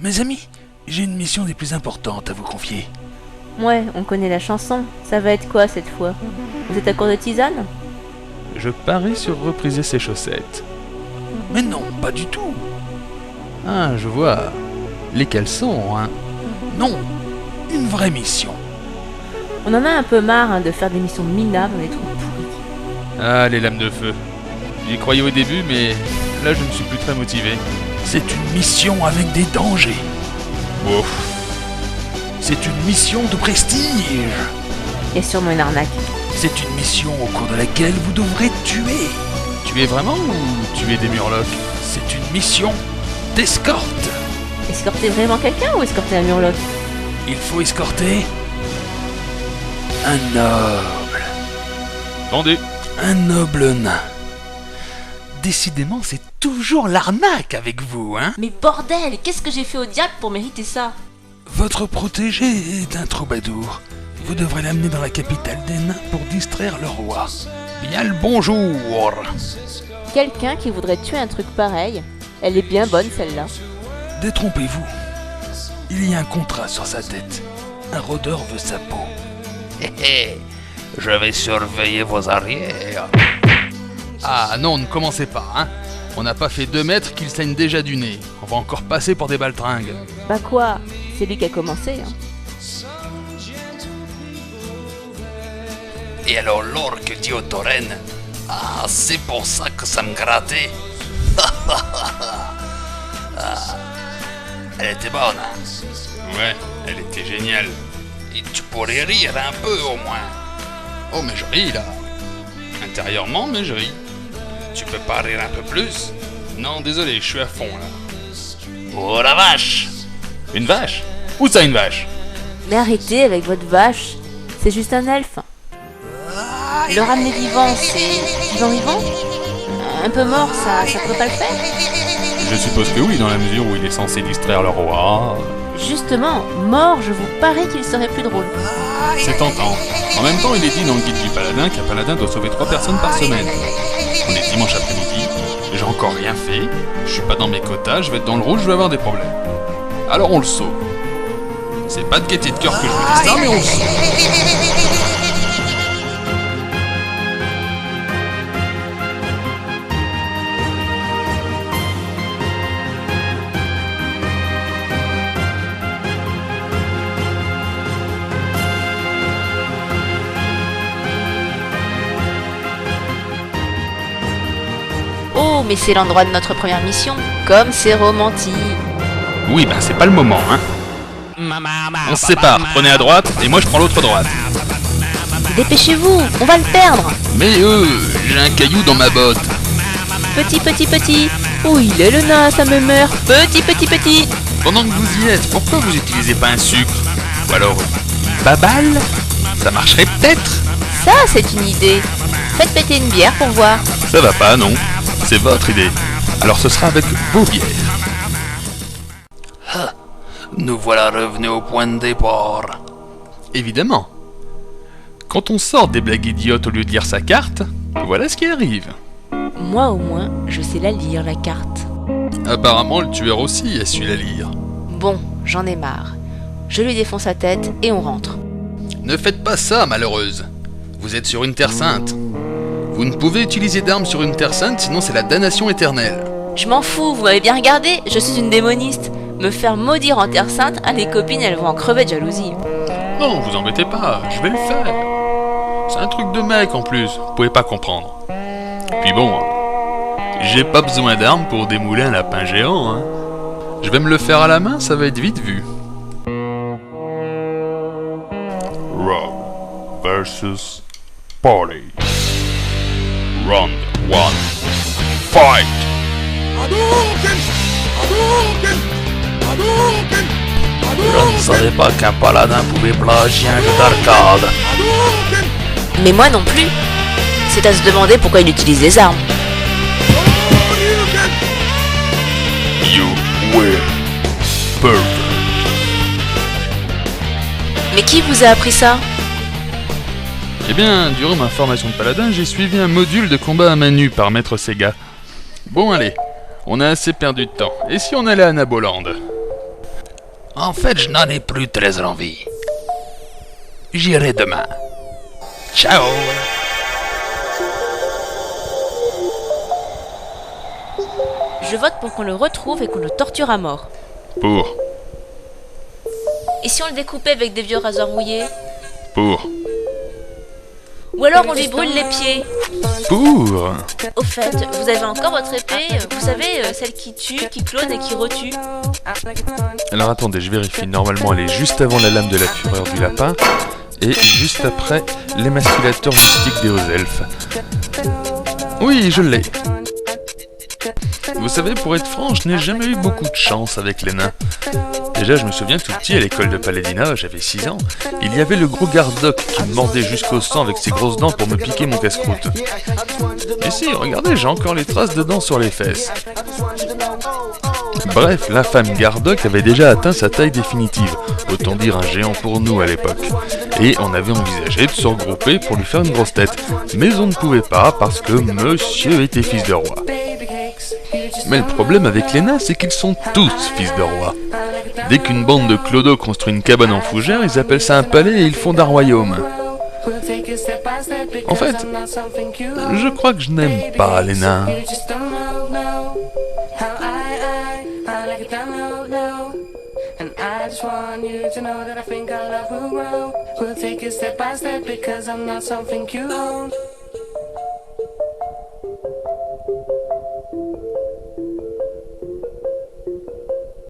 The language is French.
Mes amis, j'ai une mission des plus importantes à vous confier. Ouais, on connaît la chanson. Ça va être quoi cette fois? Vous êtes à court de tisane? Je parie sur repriser ses chaussettes. Mais non, pas du tout. Ah, je vois. Les caleçons, hein. Non, une vraie mission. On en a un peu marre de faire des missions minables dans des trous pourris. Ah, les lames de feu. J'y croyais au début, mais là je ne suis plus très motivé. C'est une mission avec des dangers. Ouf. C'est une mission de prestige. Il y a sûrement une arnaque. C'est une mission au cours de laquelle vous devrez tuer. Tu es vraiment ou tu es des murlocs? C'est une mission d'escorte. Escorter vraiment quelqu'un ou escorter un murloc? Il faut escorter un noble. Vendu. Un noble nain. Décidément, c'est toujours l'arnaque avec vous, hein? Mais bordel, qu'est-ce que j'ai fait au diable pour mériter ça? Votre protégé est un troubadour. Vous devrez l'amener dans la capitale des nains pour distraire le roi. Bien le bonjour. Quelqu'un qui voudrait tuer un truc pareil? Elle est bien bonne celle-là. Détrompez-vous. Il y a un contrat sur sa tête. Un rôdeur veut sa peau. Hé hé, je vais surveiller vos arrières. Ah non, ne commencez pas, hein. On n'a pas fait 2 mètres qu'il saigne déjà du nez. On va encore passer pour des baltringues. Bah quoi? C'est lui qui a commencé, hein. Et alors l'orque dit au tauren, ah, c'est pour ça que ça me grattait. Ah, elle était bonne, hein? Ouais, elle était géniale. Et tu pourrais rire un peu au moins. Oh, mais je ris là. Intérieurement, mais je ris. Tu peux pas rire un peu plus? Non, désolé, je suis à fond là. Oh la vache! Une vache? Où ça, une vache? Mais arrêtez avec votre vache. C'est juste un elfe. Le ramener vivant, c'est vivant? Un peu mort, ça pourrait pas le faire? Je suppose que oui, dans la mesure où il est censé distraire le roi. Justement, mort, je vous parie qu'il serait plus drôle. C'est tentant. En même temps, il est dit dans le guide du paladin qu'un paladin doit sauver 3 personnes par semaine. On est dimanche après-midi, j'ai encore rien fait, je suis pas dans mes quotas, je vais être dans le rouge, je vais avoir des problèmes. Alors on le sauve. C'est pas de gaieté de cœur que je vous dis ça, mais on le sauve. Oh, mais c'est l'endroit de notre première mission. Comme c'est romantique. Oui, ben c'est pas le moment, hein. On se sépare, prenez à droite, et moi je prends l'autre droite. Dépêchez-vous, on va le perdre. Mais j'ai un caillou dans ma botte. Petit. Où il est le nain, ça me meurt. Petit. Pendant que vous y êtes, pourquoi vous utilisez pas un sucre? Ou alors, une baballe? Ça marcherait peut-être. Ça, c'est une idée. Faites péter une bière pour voir. Ça va pas, non. C'est votre idée. Alors ce sera avec vos bières. Ah, nous voilà revenus au point de départ. Évidemment. Quand on sort des blagues idiotes au lieu de lire sa carte, voilà ce qui arrive. Moi, au moins, je sais la lire, la carte. Apparemment, le tueur aussi a su la lire. Bon, j'en ai marre. Je lui défonce sa tête et on rentre. Ne faites pas ça, malheureuse. Vous êtes sur une terre sainte. Vous ne pouvez utiliser d'armes sur une terre sainte, sinon c'est la damnation éternelle. Je m'en fous, vous m'avez bien regardé, je suis une démoniste. Me faire maudire en terre sainte, les copines, elles vont en crever de jalousie. Non, vous embêtez pas, je vais le faire. C'est un truc de mec en plus, vous pouvez pas comprendre. Puis bon, j'ai pas besoin d'armes pour démouler un lapin géant, hein. Je vais me le faire à la main, ça va être vite vu. Rogue versus Party. Round 1. Fight! Je ne savais pas qu'un paladin pouvait plagier un jeu d'arcade. Mais moi non plus. C'est à se demander pourquoi il utilise des armes. You win. Perfect. Mais qui vous a appris ça? Eh bien, durant ma formation de paladin, j'ai suivi un module de combat à main nue par Maître Sega. Bon allez, on a assez perdu de temps. Et si on allait à Naboland? En fait, je n'en ai plus très envie. J'irai demain. Ciao. Je vote pour qu'on le retrouve et qu'on le torture à mort. Pour. Et si on le découpait avec des vieux rasoirs rouillés? Pour. Ou alors on lui brûle les pieds? Pour. Au fait, vous avez encore votre épée? Vous savez, celle qui tue, qui clone et qui retue? Alors attendez, je vérifie. Normalement, elle est juste avant la lame de la fureur du lapin et juste après l'émasculateur mystique des hauts elfes. Oui, je l'ai. Vous savez, pour être franc, je n'ai jamais eu beaucoup de chance avec les nains. Déjà, je me souviens tout petit à l'école de Paladina, j'avais 6 ans, il y avait le gros Gardoc qui me mordait jusqu'au sang avec ses grosses dents pour me piquer mon casse-croûte. Et si, regardez, j'ai encore les traces de dents sur les fesses. Bref, l'infâme Gardoc avait déjà atteint sa taille définitive, autant dire un géant pour nous à l'époque. Et on avait envisagé de se regrouper pour lui faire une grosse tête, mais on ne pouvait pas parce que monsieur était fils de roi. Mais le problème avec les nains, c'est qu'ils sont tous fils de roi. Dès qu'une bande de clodos construit une cabane en fougère, ils appellent ça un palais et ils fondent un royaume. En fait, je crois que je n'aime pas les nains. And I just want you to know that I think our love will grow. We'll take it step by step because I'm not something cute.